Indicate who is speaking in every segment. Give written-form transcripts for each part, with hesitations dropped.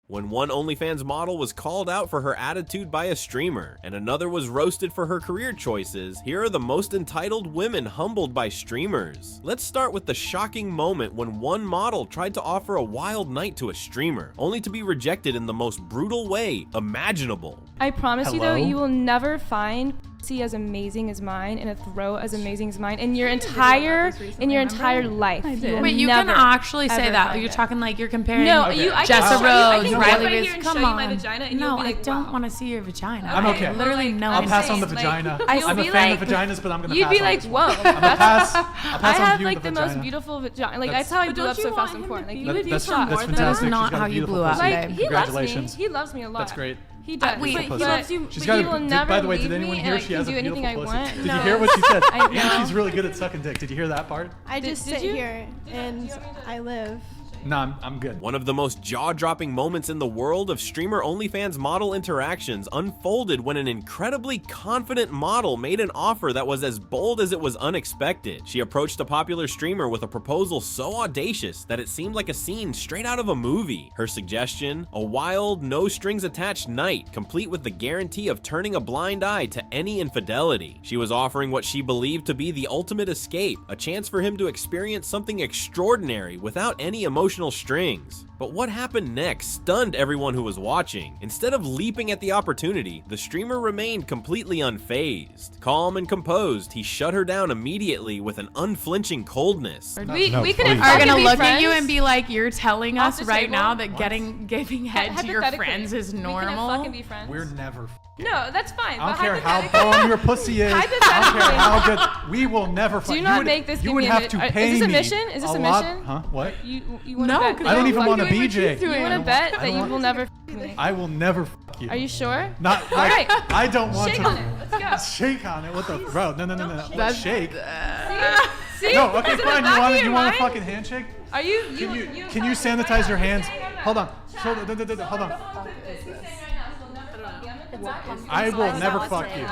Speaker 1: When one OnlyFans model was called out for her attitude by a streamer, and another was roasted for her career choices, here are the most entitled women humbled by streamers. Let's start with the shocking moment when one model tried to offer a wild night to a streamer, only to be rejected in the most brutal way imaginable.
Speaker 2: I promise you though, you will never find pussy as amazing as mine and a throat as amazing as mine in your entire life.
Speaker 3: Wait, you can actually say that. You're talking like you're comparing Jessa Rhodes, Riley Reese. Come on. No, I don't want to see your vagina.
Speaker 4: I'm okay.
Speaker 3: Literally no.
Speaker 4: I'll pass on the vagina. I'm a fan of vaginas, but I'm gonna pass.
Speaker 2: You'd be like, whoa.
Speaker 4: I
Speaker 2: have like the most beautiful vagina. Like that's how I blew up so fast and forth. Like you would be shocked.
Speaker 3: That's not how you blew up.
Speaker 2: Like he loves me. He loves me a lot.
Speaker 4: That's great.
Speaker 2: He does.
Speaker 3: He
Speaker 2: loves you. But he will never
Speaker 4: by the way,
Speaker 2: leave
Speaker 4: did anyone
Speaker 2: me,
Speaker 4: hear
Speaker 2: and
Speaker 4: she
Speaker 2: I
Speaker 4: has
Speaker 2: can
Speaker 4: a
Speaker 2: do anything I
Speaker 4: beautiful pussy?
Speaker 2: want.
Speaker 4: Did you hear what she said?
Speaker 2: I know.
Speaker 4: And she's really good at sucking dick. Did you hear that part?
Speaker 5: I just sit here and I live.
Speaker 4: No, I'm good.
Speaker 1: One of the most jaw-dropping moments in the world of streamer OnlyFans model interactions unfolded when an incredibly confident model made an offer that was as bold as it was unexpected. She approached a popular streamer with a proposal so audacious that it seemed like a scene straight out of a movie. Her suggestion? A wild, no-strings-attached night, complete with the guarantee of turning a blind eye to any infidelity. She was offering what she believed to be the ultimate escape, a chance for him to experience something extraordinary without any emotional strings. But what happened next stunned everyone who was watching. Instead of leaping at the opportunity, the streamer remained completely unfazed. Calm and composed, he shut her down immediately with an unflinching coldness.
Speaker 2: We could
Speaker 3: are gonna look at you and be like, you're telling us right now that giving head to your friends is normal?
Speaker 2: We can fucking be friends.
Speaker 4: We're never.
Speaker 2: No, that's fine.
Speaker 4: I don't care how bone your pussy is. I don't care how good. We will never fuck.
Speaker 2: Do not make this.
Speaker 4: You would have to pay me.
Speaker 2: Is this a mission? Is this a mission?
Speaker 4: Huh? What?
Speaker 2: You want to bet?
Speaker 4: I don't even want to BJ.
Speaker 2: You want to bet that you will never fuck me?
Speaker 4: I will never fuck you.
Speaker 2: Are you sure?
Speaker 4: Not like I don't want to.
Speaker 2: Shake on it. Let's go.
Speaker 4: Shake on it. What the bro? No. Let's shake.
Speaker 2: See?
Speaker 4: No. Okay, fine. You want a fucking handshake?
Speaker 2: Are you?
Speaker 4: Can you sanitize your hands? Hold on. Hold on. I will never fuck you.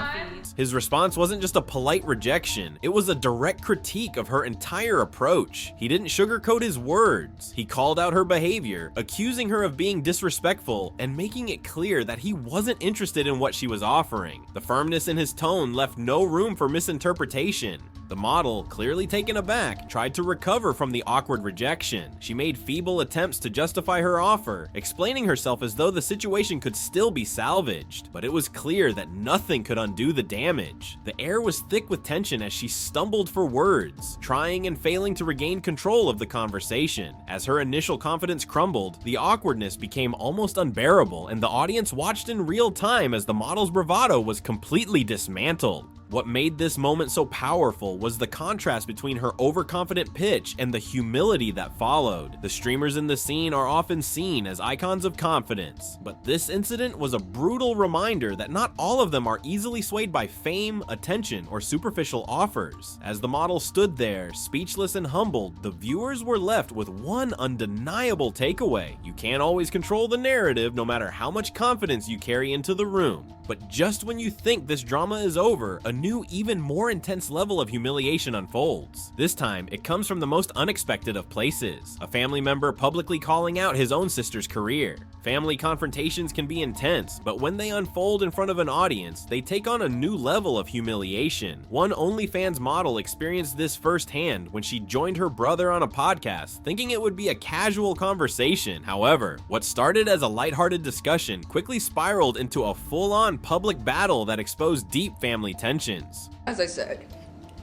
Speaker 1: His response wasn't just a polite rejection, it was a direct critique of her entire approach. He didn't sugarcoat his words. He called out her behavior, accusing her of being disrespectful and making it clear that he wasn't interested in what she was offering. The firmness in his tone left no room for misinterpretation. The model, clearly taken aback, tried to recover from the awkward rejection. She made feeble attempts to justify her offer, explaining herself as though the situation could still be salvaged. But it was clear that nothing could undo the damage. The air was thick with tension as she stumbled for words, trying and failing to regain control of the conversation. As her initial confidence crumbled, the awkwardness became almost unbearable, and the audience watched in real time as the model's bravado was completely dismantled. What made this moment so powerful was the contrast between her overconfident pitch and the humility that followed. The streamers in the scene are often seen as icons of confidence, but this incident was a brutal reminder that not all of them are easily swayed by fame, attention, or superficial offers. As the model stood there, speechless and humbled, the viewers were left with one undeniable takeaway. You can't always control the narrative no matter how much confidence you carry into the room. But just when you think this drama is over, a new, even more intense level of humiliation unfolds. This time, it comes from the most unexpected of places. A family member publicly calling out his own sister's career. Family confrontations can be intense, but when they unfold in front of an audience, they take on a new level of humiliation. One OnlyFans model experienced this firsthand when she joined her brother on a podcast, thinking it would be a casual conversation. However, what started as a lighthearted discussion quickly spiraled into a full-on public battle that exposed deep family tensions.
Speaker 6: As I said,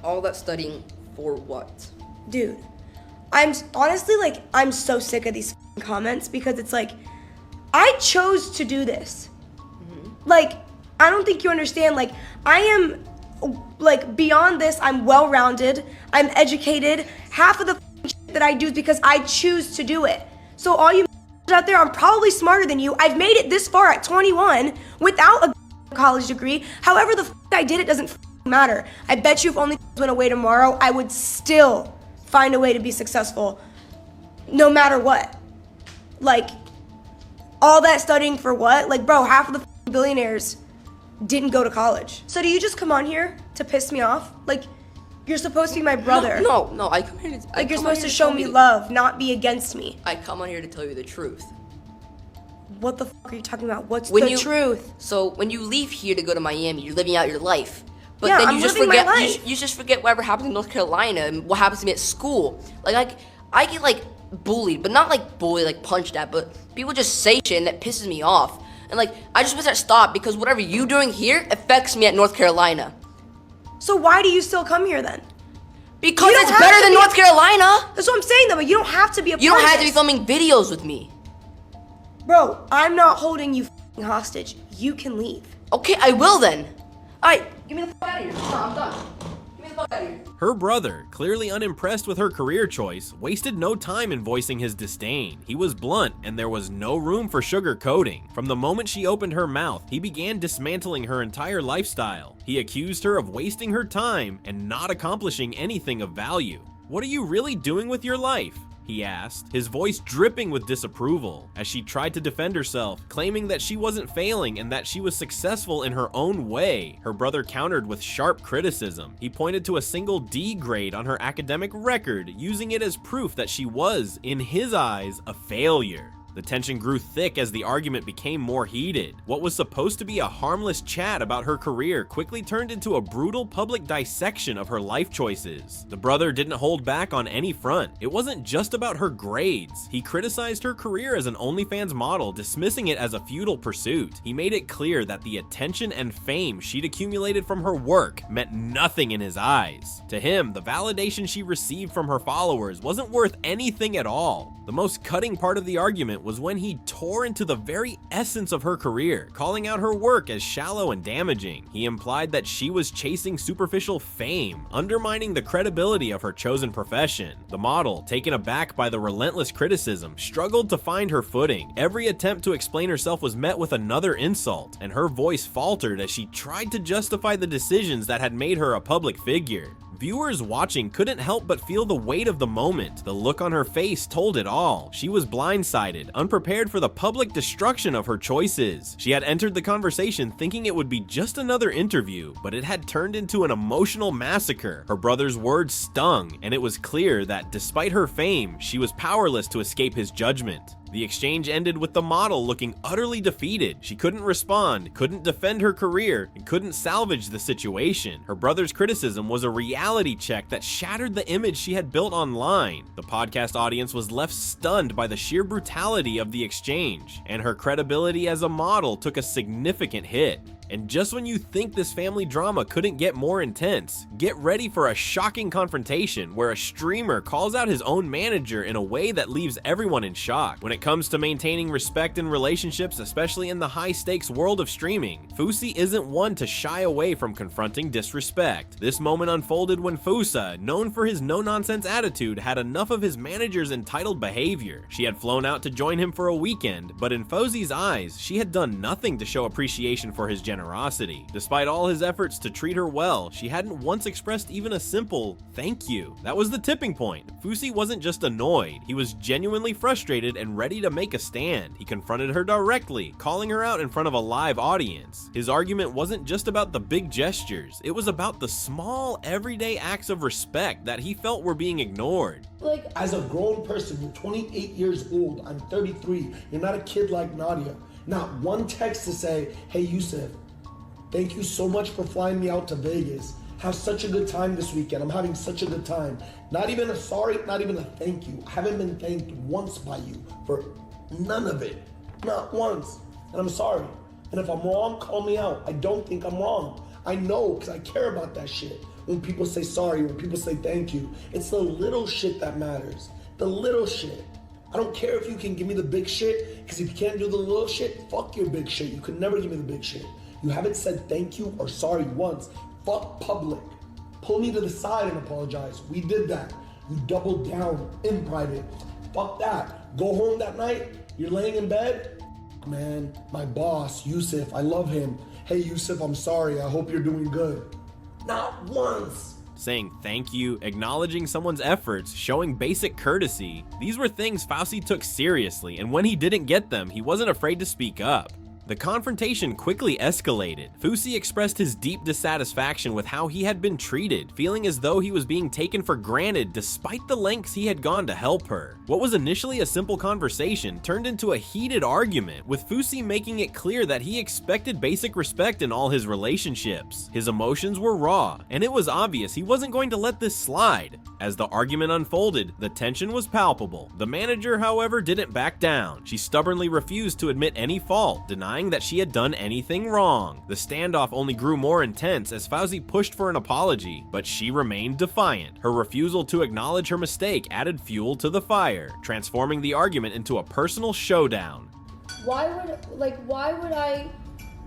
Speaker 6: all that studying for what?
Speaker 7: Dude, I'm honestly like, I'm so sick of these comments because it's like, I chose to do this. Like, I don't think you understand, like, I am, like, beyond this, I'm well-rounded, I'm educated, half of the shit that I do is because I choose to do it. So all you out there, I'm probably smarter than you. I've made it this far at 21 without a college degree. However the I did it doesn't matter. I bet you if only went away tomorrow, I would still find a way to be successful no matter what. Like, all that studying for what? Like, bro, half of the billionaires didn't go to college. So do you just come on here to piss me off? Like, you're supposed to be my brother.
Speaker 6: No, I come here to...
Speaker 7: Like, you're supposed to show me love, not be against me.
Speaker 6: I come on here to tell you the truth.
Speaker 7: What the fuck are you talking about? What's the truth?
Speaker 6: So when you leave here to go to Miami, you're living out your life. But
Speaker 7: Yeah,
Speaker 6: then
Speaker 7: I'm
Speaker 6: you just
Speaker 7: living my
Speaker 6: forget
Speaker 7: life.
Speaker 6: you just forget whatever happens in North Carolina and what happens to me at school. Like I get like bullied, but not like bullied, like punched at, but people just say shit and that pisses me off. And like I just wish that stopped because whatever you doing here affects me at North Carolina.
Speaker 7: So why do you still come here then?
Speaker 6: Because
Speaker 7: You don't
Speaker 6: it's
Speaker 7: have
Speaker 6: better
Speaker 7: to
Speaker 6: than
Speaker 7: be-
Speaker 6: North Carolina.
Speaker 7: That's what I'm saying though, but you don't have to be a
Speaker 6: You
Speaker 7: part
Speaker 6: don't
Speaker 7: of
Speaker 6: have to be
Speaker 7: this.
Speaker 6: filming videos with me.
Speaker 7: Bro, I'm not holding you f***ing hostage. You can leave.
Speaker 6: Okay, I will then. Alright, give me the fuck out of here. I'm done. Give me the fuck out of here.
Speaker 1: Her brother, clearly unimpressed with her career choice, wasted no time in voicing his disdain. He was blunt, and there was no room for sugarcoating. From the moment she opened her mouth, he began dismantling her entire lifestyle. He accused her of wasting her time and not accomplishing anything of value. "What are you really doing with your life?" he asked, his voice dripping with disapproval, as she tried to defend herself, claiming that she wasn't failing and that she was successful in her own way. Her brother countered with sharp criticism. He pointed to a single D grade on her academic record, using it as proof that she was, in his eyes, a failure. The tension grew thick as the argument became more heated. What was supposed to be a harmless chat about her career quickly turned into a brutal public dissection of her life choices. The brother didn't hold back on any front. It wasn't just about her grades. He criticized her career as an OnlyFans model, dismissing it as a futile pursuit. He made it clear that the attention and fame she'd accumulated from her work meant nothing in his eyes. To him, the validation she received from her followers wasn't worth anything at all. The most cutting part of the argument was when he tore into the very essence of her career, calling out her work as shallow and damaging. He implied that she was chasing superficial fame, undermining the credibility of her chosen profession. The model, taken aback by the relentless criticism, struggled to find her footing. Every attempt to explain herself was met with another insult, and her voice faltered as she tried to justify the decisions that had made her a public figure. Viewers watching couldn't help but feel the weight of the moment. The look on her face told it all. She was blindsided, unprepared for the public destruction of her choices. She had entered the conversation thinking it would be just another interview, but it had turned into an emotional massacre. Her brother's words stung, and it was clear that despite her fame, she was powerless to escape his judgment. The exchange ended with the model looking utterly defeated. She couldn't respond, couldn't defend her career, and couldn't salvage the situation. Her brother's criticism was a reality check that shattered the image she had built online. The podcast audience was left stunned by the sheer brutality of the exchange, and her credibility as a model took a significant hit. And just when you think this family drama couldn't get more intense, get ready for a shocking confrontation where a streamer calls out his own manager in a way that leaves everyone in shock. When it comes to maintaining respect in relationships, especially in the high-stakes world of streaming, Fousey isn't one to shy away from confronting disrespect. This moment unfolded when Fusa, known for his no-nonsense attitude, had enough of his manager's entitled behavior. She had flown out to join him for a weekend, but in Fousey's eyes, she had done nothing to show appreciation for his generosity. Despite all his efforts to treat her well, she hadn't once expressed even a simple thank you. That was the tipping point. Fousey wasn't just annoyed, he was genuinely frustrated and ready to make a stand. He confronted her directly, calling her out in front of a live audience. His argument wasn't just about the big gestures, it was about the small, everyday acts of respect that he felt were being ignored.
Speaker 8: Like, as a grown person, you're 28 years old, I'm 33, you're not a kid like Nadia. Not one text to say, hey Yusuf, thank you so much for flying me out to Vegas. Have such a good time this weekend. I'm having such a good time. Not even a sorry, not even a thank you. I haven't been thanked once by you for none of it. Not once. And I'm sorry. And if I'm wrong, call me out. I don't think I'm wrong. I know because I care about that shit. When people say sorry, when people say thank you, it's the little shit that matters. The little shit. I don't care if you can give me the big shit, because if you can't do the little shit, fuck your big shit. You could never give me the big shit. You haven't said thank you or sorry once. Fuck public. Pull me to the side and apologize. We did that. You doubled down in private. Fuck that. Go home that night, you're laying in bed. Man, my boss, Yusuf, I love him. Hey Yusuf, I'm sorry, I hope you're doing good. Not once.
Speaker 1: Saying thank you, acknowledging someone's efforts, showing basic courtesy. These were things Fousey took seriously, and when he didn't get them, he wasn't afraid to speak up. The confrontation quickly escalated. Fousey expressed his deep dissatisfaction with how he had been treated, feeling as though he was being taken for granted despite the lengths he had gone to help her. What was initially a simple conversation turned into a heated argument, with Fousey making it clear that he expected basic respect in all his relationships. His emotions were raw, and it was obvious he wasn't going to let this slide. As the argument unfolded, the tension was palpable. The manager, however, didn't back down. She stubbornly refused to admit any fault, denying that she had done anything wrong. The standoff only grew more intense as Fousey pushed for an apology, but she remained defiant. Her refusal to acknowledge her mistake added fuel to the fire, transforming the argument into a personal showdown.
Speaker 9: Why would I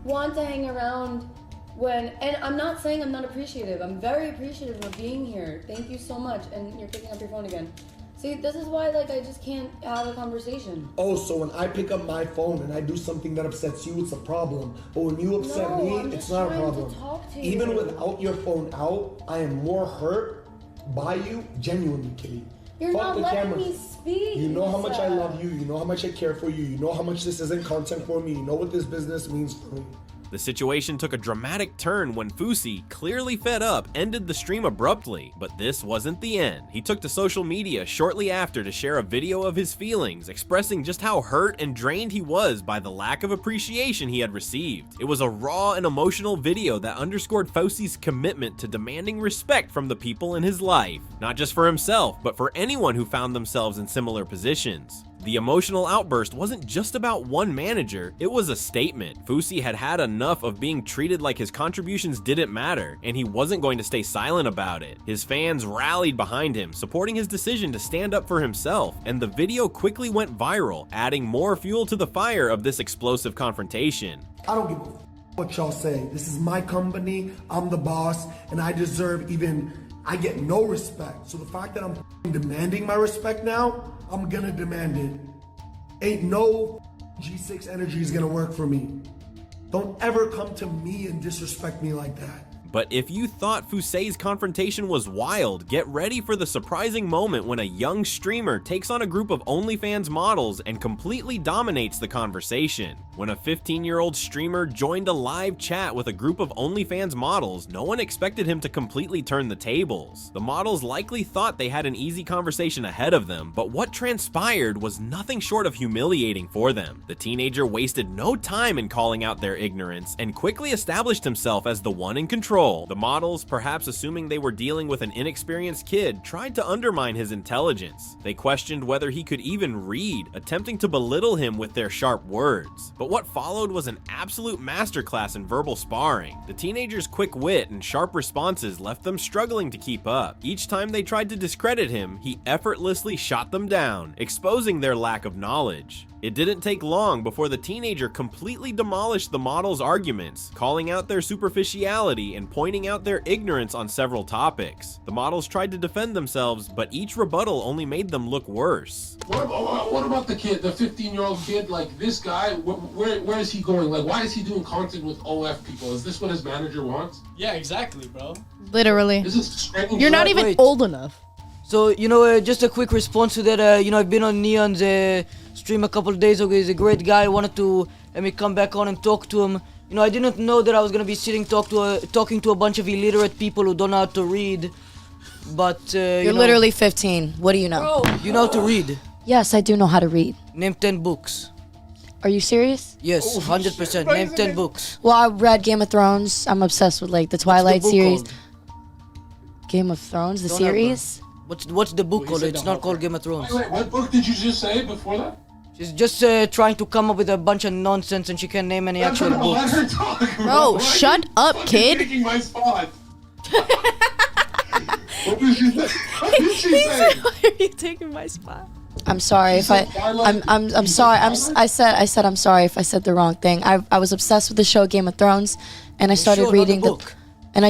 Speaker 9: want to hang around when, and I'm not saying I'm not appreciative. I'm very appreciative of being here. Thank you so much. And you're picking up your phone again. See, this is why, like, I just can't have a conversation.
Speaker 8: Oh, so when I pick up my phone and I do something that upsets you, it's a problem. But when you upset me, it's not a problem. Even without your phone out, I am more hurt by you, genuinely, Kitty.
Speaker 9: You're not letting me speak.
Speaker 8: You know how much I love you. You know how much I care for you. You know how much this isn't content for me. You know what this business means for me.
Speaker 1: The situation took a dramatic turn when Fousey, clearly fed up, ended the stream abruptly, but this wasn't the end. He took to social media shortly after to share a video of his feelings, expressing just how hurt and drained he was by the lack of appreciation he had received. It was a raw and emotional video that underscored Fousey's commitment to demanding respect from the people in his life, not just for himself, but for anyone who found themselves in similar positions. The emotional outburst wasn't just about one manager, it was a statement. Fousey had had enough of being treated like his contributions didn't matter, and he wasn't going to stay silent about it. His fans rallied behind him, supporting his decision to stand up for himself, and the video quickly went viral, adding more fuel to the fire of this explosive confrontation.
Speaker 8: I don't give a what y'all say. This is my company, I'm the boss, and I deserve I get no respect. So the fact that I'm demanding my respect now, I'm gonna demand it. Ain't no G6 energy is gonna work for me. Don't ever come to me and disrespect me like that.
Speaker 1: But if you thought Fousey's confrontation was wild, get ready for the surprising moment when a young streamer takes on a group of OnlyFans models and completely dominates the conversation. When a 15-year-old streamer joined a live chat with a group of OnlyFans models, no one expected him to completely turn the tables. The models likely thought they had an easy conversation ahead of them, but what transpired was nothing short of humiliating for them. The teenager wasted no time in calling out their ignorance and quickly established himself as the one in control. The models, perhaps assuming they were dealing with an inexperienced kid, tried to undermine his intelligence. They questioned whether he could even read, attempting to belittle him with their sharp words. But what followed was an absolute masterclass in verbal sparring. The teenager's quick wit and sharp responses left them struggling to keep up. Each time they tried to discredit him, he effortlessly shot them down, exposing their lack of knowledge. It didn't take long before the teenager completely demolished the models' arguments, calling out their superficiality and pointing out their ignorance on several topics. The models tried to defend themselves, but each rebuttal only made them look worse.
Speaker 10: What about the kid, the 15-year-old kid? Like, this guy, where is he going? Like, why is he doing content with OF people? Is this what his manager wants?
Speaker 11: Yeah, exactly, bro.
Speaker 12: Literally.
Speaker 10: This is strange.
Speaker 12: You're not even old enough.
Speaker 13: So, just a quick response to that. I've been on Neon's stream a couple of days ago. He's a great guy. I wanted to let me come back on and talk to him. I didn't know that I was gonna be talking to a bunch of illiterate people who don't know how to read. But
Speaker 12: you're literally 15. What do you know?
Speaker 13: Bro, you know how to read?
Speaker 12: Yes, I do know how to read.
Speaker 13: Name 10 books.
Speaker 12: Are you serious?
Speaker 13: Yes, 100%. Name 10 books.
Speaker 12: Well, I read Game of Thrones. I'm obsessed with the Twilight series.
Speaker 13: Called?
Speaker 12: Game of Thrones, the series.
Speaker 13: What's the book called? It's not called Game of Thrones.
Speaker 10: Wait, what book did you just say before that?
Speaker 13: She's just trying to come up with a bunch of nonsense and she can't name any actual books.
Speaker 10: Let her talk,
Speaker 12: bro, shut up, kid.
Speaker 10: Taking my spot. What did she say? What did she say?
Speaker 12: Why are you taking my spot? I'm sorry if I'm sorry. I said I'm sorry if I said the wrong thing. I was obsessed with the show Game of Thrones, and I started reading the book. And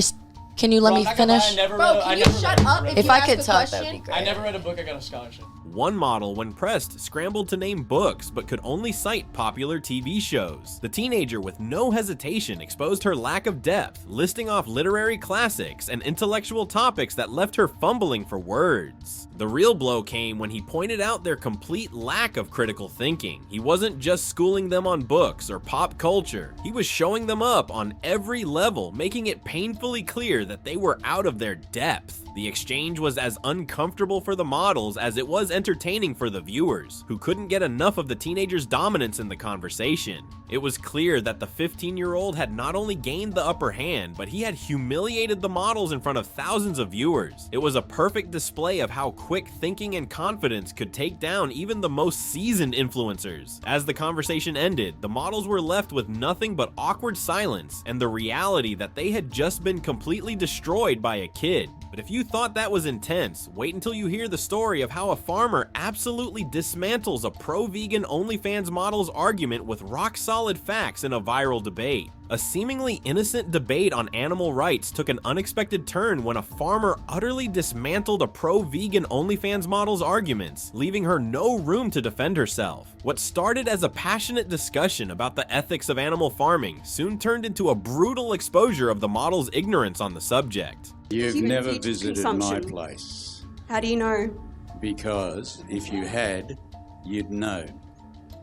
Speaker 12: Can you let me finish?
Speaker 9: Bro, can you shut up
Speaker 12: If I could talk,
Speaker 9: that
Speaker 12: that'd be great.
Speaker 11: I never read a book. I got a scholarship.
Speaker 1: One model, when pressed, scrambled to name books, but could only cite popular TV shows. The teenager, with no hesitation, exposed her lack of depth, listing off literary classics and intellectual topics that left her fumbling for words. The real blow came when he pointed out their complete lack of critical thinking. He wasn't just schooling them on books or pop culture, he was showing them up on every level, making it painfully clear that they were out of their depth. The exchange was as uncomfortable for the models as it was entertaining for the viewers, who couldn't get enough of the teenager's dominance in the conversation. It was clear that the 15-year-old had not only gained the upper hand, but he had humiliated the models in front of thousands of viewers. It was a perfect display of how quick thinking and confidence could take down even the most seasoned influencers. As the conversation ended, the models were left with nothing but awkward silence and the reality that they had just been completely destroyed by a kid. But if you thought that was intense, wait until you hear the story of how a farmer absolutely dismantles a pro-vegan OnlyFans model's argument with rock-solid facts in a viral debate. A seemingly innocent debate on animal rights took an unexpected turn when a farmer utterly dismantled a pro-vegan OnlyFans model's arguments, leaving her no room to defend herself. What started as a passionate discussion about the ethics of animal farming soon turned into a brutal exposure of the model's ignorance on the subject.
Speaker 14: You've never visited my place.
Speaker 15: How do you know?
Speaker 14: Because if you had, you'd know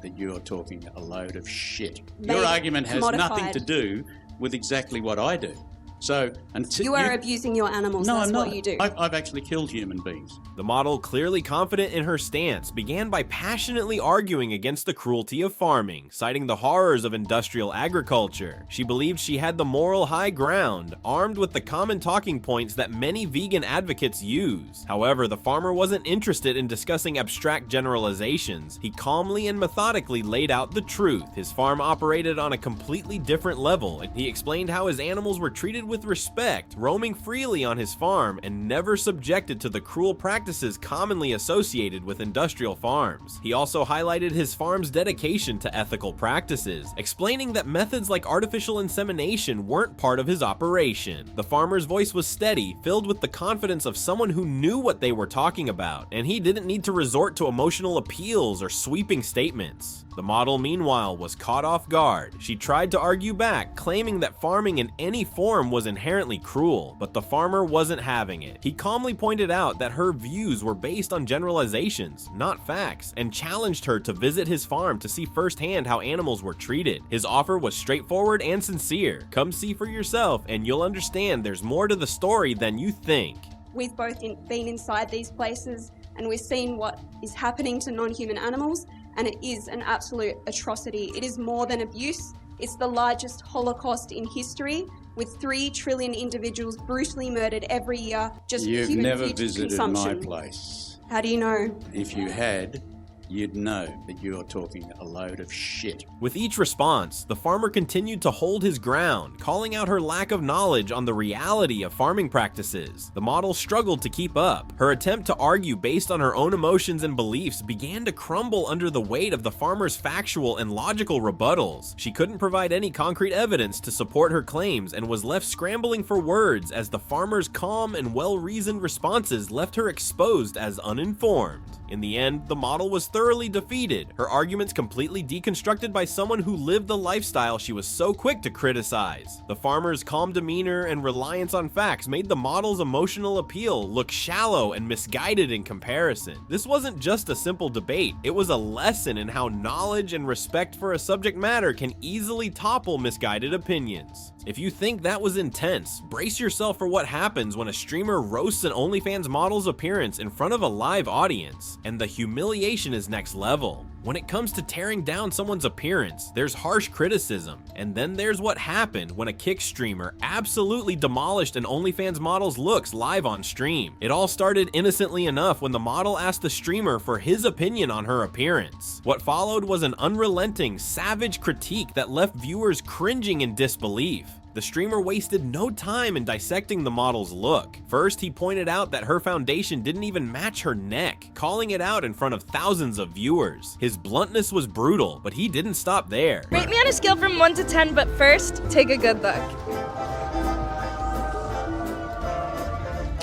Speaker 14: that you're talking a load of shit. Your argument has nothing to do with exactly what I do. So until
Speaker 15: you are abusing your animals.
Speaker 14: No,
Speaker 15: that's
Speaker 14: I'm not.
Speaker 15: What you do.
Speaker 14: I've actually killed human beings.
Speaker 1: The model, clearly confident in her stance, began by passionately arguing against the cruelty of farming, citing the horrors of industrial agriculture. She believed she had the moral high ground, armed with the common talking points that many vegan advocates use. However, the farmer wasn't interested in discussing abstract generalizations. He calmly and methodically laid out the truth. His farm operated on a completely different level, and he explained how his animals were treated with respect, roaming freely on his farm, and never subjected to the cruel practices commonly associated with industrial farms. He also highlighted his farm's dedication to ethical practices, explaining that methods like artificial insemination weren't part of his operation. The farmer's voice was steady, filled with the confidence of someone who knew what they were talking about, and he didn't need to resort to emotional appeals or sweeping statements. The model, meanwhile, was caught off guard. She tried to argue back, claiming that farming in any form was inherently cruel, but the farmer wasn't having it. He calmly pointed out that her views were based on generalizations, not facts, and challenged her to visit his farm to see firsthand how animals were treated. His offer was straightforward and sincere. Come see for yourself, and you'll understand there's more to the story than you think.
Speaker 15: We've both been inside these places, and we've seen what is happening to non-human animals, and it is an absolute atrocity. It is more than abuse. It's the largest Holocaust in history, with 3 trillion individuals brutally murdered every year just for human food consumption.
Speaker 14: You've never visited my place.
Speaker 15: How do you know?
Speaker 14: If you had, you'd know that you're talking a load of shit.
Speaker 1: With each response, the farmer continued to hold his ground, calling out her lack of knowledge on the reality of farming practices. The model struggled to keep up. Her attempt to argue based on her own emotions and beliefs began to crumble under the weight of the farmer's factual and logical rebuttals. She couldn't provide any concrete evidence to support her claims and was left scrambling for words as the farmer's calm and well-reasoned responses left her exposed as uninformed. In the end, the model was thoroughly defeated, her arguments completely deconstructed by someone who lived the lifestyle she was so quick to criticize. The farmer's calm demeanor and reliance on facts made the model's emotional appeal look shallow and misguided in comparison. This wasn't just a simple debate, it was a lesson in how knowledge and respect for a subject matter can easily topple misguided opinions. If you think that was intense, brace yourself for what happens when a streamer roasts an OnlyFans model's appearance in front of a live audience, and the humiliation is next level. When it comes to tearing down someone's appearance, there's harsh criticism, and then there's what happened when a kick streamer absolutely demolished an OnlyFans model's looks live on stream. It all started innocently enough when the model asked the streamer for his opinion on her appearance. What followed was an unrelenting, savage critique that left viewers cringing in disbelief. The streamer wasted no time in dissecting the model's look. First, he pointed out that her foundation didn't even match her neck, calling it out in front of thousands of viewers. His bluntness was brutal, but he didn't stop there.
Speaker 16: Rate me on a scale from 1 to 10, but first, take a good look.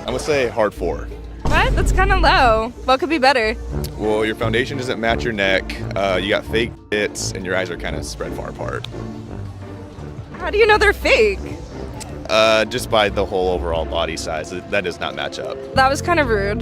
Speaker 11: I'm gonna say hard 4.
Speaker 16: What? That's kind of low. What could be better?
Speaker 11: Well, your foundation doesn't match your neck, you got fake tits, and your eyes are kind of spread far apart.
Speaker 16: How do you know they're fake?
Speaker 11: Just by the whole overall body size, that does not match up.
Speaker 16: That was kind of rude.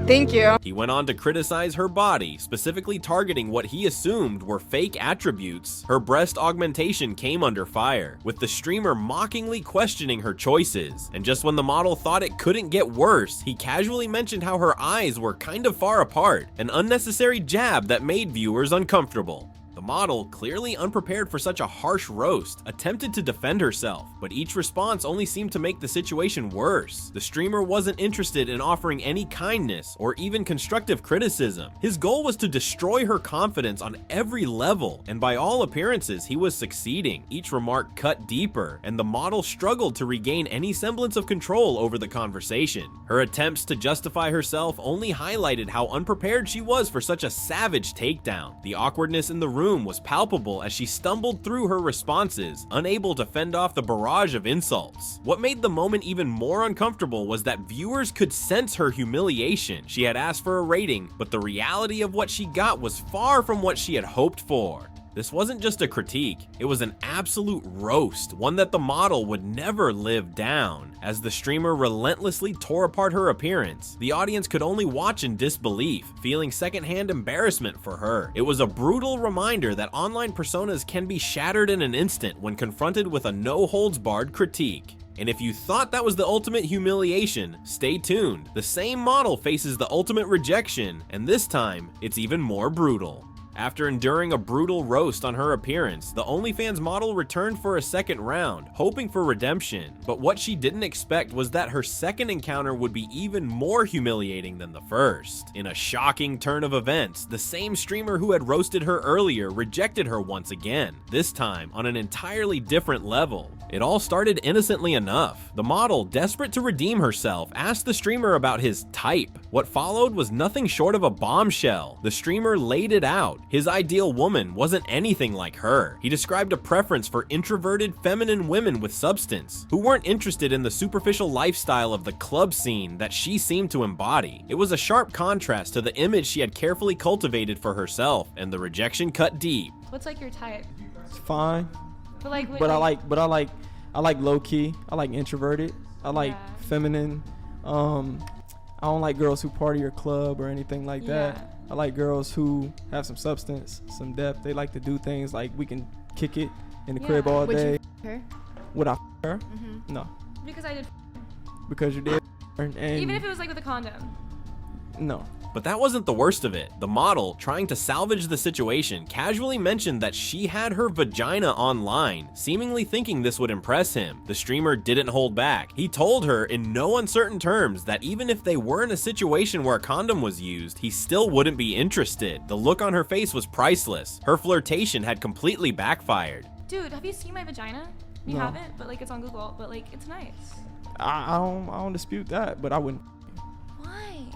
Speaker 16: Thank you.
Speaker 1: He went on to criticize her body, specifically targeting what he assumed were fake attributes. Her breast augmentation came under fire, with the streamer mockingly questioning her choices. And just when the model thought it couldn't get worse, he casually mentioned how her eyes were kind of far apart, an unnecessary jab that made viewers uncomfortable. The model, clearly unprepared for such a harsh roast, attempted to defend herself, but each response only seemed to make the situation worse. The streamer wasn't interested in offering any kindness or even constructive criticism. His goal was to destroy her confidence on every level, and by all appearances, he was succeeding. Each remark cut deeper, and the model struggled to regain any semblance of control over the conversation. Her attempts to justify herself only highlighted how unprepared she was for such a savage takedown. The awkwardness in the room was palpable as she stumbled through her responses, unable to fend off the barrage of insults. What made the moment even more uncomfortable was that viewers could sense her humiliation. She had asked for a rating, but the reality of what she got was far from what she had hoped for. This wasn't just a critique, it was an absolute roast, one that the model would never live down. As the streamer relentlessly tore apart her appearance, the audience could only watch in disbelief, feeling secondhand embarrassment for her. It was a brutal reminder that online personas can be shattered in an instant when confronted with a no-holds-barred critique. And if you thought that was the ultimate humiliation, stay tuned. The same model faces the ultimate rejection, and this time, it's even more brutal. After enduring a brutal roast on her appearance, the OnlyFans model returned for a second round, hoping for redemption. But what she didn't expect was that her second encounter would be even more humiliating than the first. In a shocking turn of events, the same streamer who had roasted her earlier rejected her once again, this time on an entirely different level. It all started innocently enough. The model, desperate to redeem herself, asked the streamer about his type. What followed was nothing short of a bombshell. The streamer laid it out. His ideal woman wasn't anything like her. He described a preference for introverted, feminine women with substance, who weren't interested in the superficial lifestyle of the club scene that she seemed to embody. It was a sharp contrast to the image she had carefully cultivated for herself, and the rejection cut deep.
Speaker 2: What's like your type?
Speaker 17: It's fine.
Speaker 2: But like,
Speaker 17: I like low key. I like introverted. I like feminine. I don't like girls who party or club or anything like that. I like girls who have some substance, some depth. They like to do things like we can kick it in the crib all day.
Speaker 16: Would you her?
Speaker 17: Would I her? No.
Speaker 2: Because I did.
Speaker 17: Because you did. And
Speaker 2: even if it was like with a condom.
Speaker 17: No.
Speaker 1: But that wasn't the worst of it. The model, trying to salvage the situation, casually mentioned that she had her vagina online, seemingly thinking this would impress him. The streamer didn't hold back. He told her in no uncertain terms that even if they were in a situation where a condom was used, he still wouldn't be interested. The look on her face was priceless. Her flirtation had completely backfired.
Speaker 2: Dude, have you seen my vagina? You haven't, but like it's on Google, but like it's nice.
Speaker 17: I don't dispute that, but I wouldn't.
Speaker 2: Why?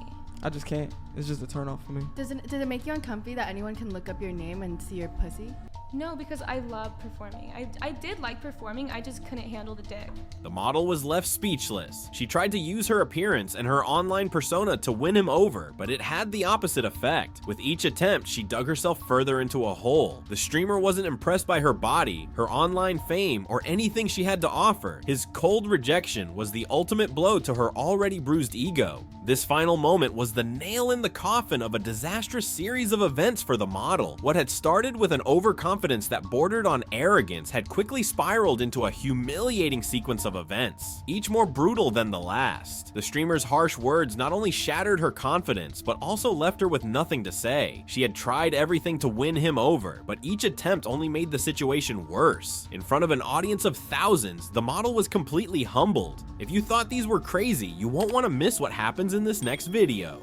Speaker 17: I just can't. It's just a turn off for me.
Speaker 18: Does it make you uncomfy that anyone can look up your name and see your pussy?
Speaker 2: No, because I love performing. I did like performing, I just couldn't handle the dick.
Speaker 1: The model was left speechless. She tried to use her appearance and her online persona to win him over, but it had the opposite effect. With each attempt, she dug herself further into a hole. The streamer wasn't impressed by her body, her online fame, or anything she had to offer. His cold rejection was the ultimate blow to her already bruised ego. This final moment was the nail in the coffin of a disastrous series of events for the model. What had started with an overconfidence that bordered on arrogance had quickly spiraled into a humiliating sequence of events, each more brutal than the last. The streamer's harsh words not only shattered her confidence, but also left her with nothing to say. She had tried everything to win him over, but each attempt only made the situation worse. In front of an audience of thousands, the model was completely humbled. If you thought these were crazy, you won't want to miss what happens in this next video.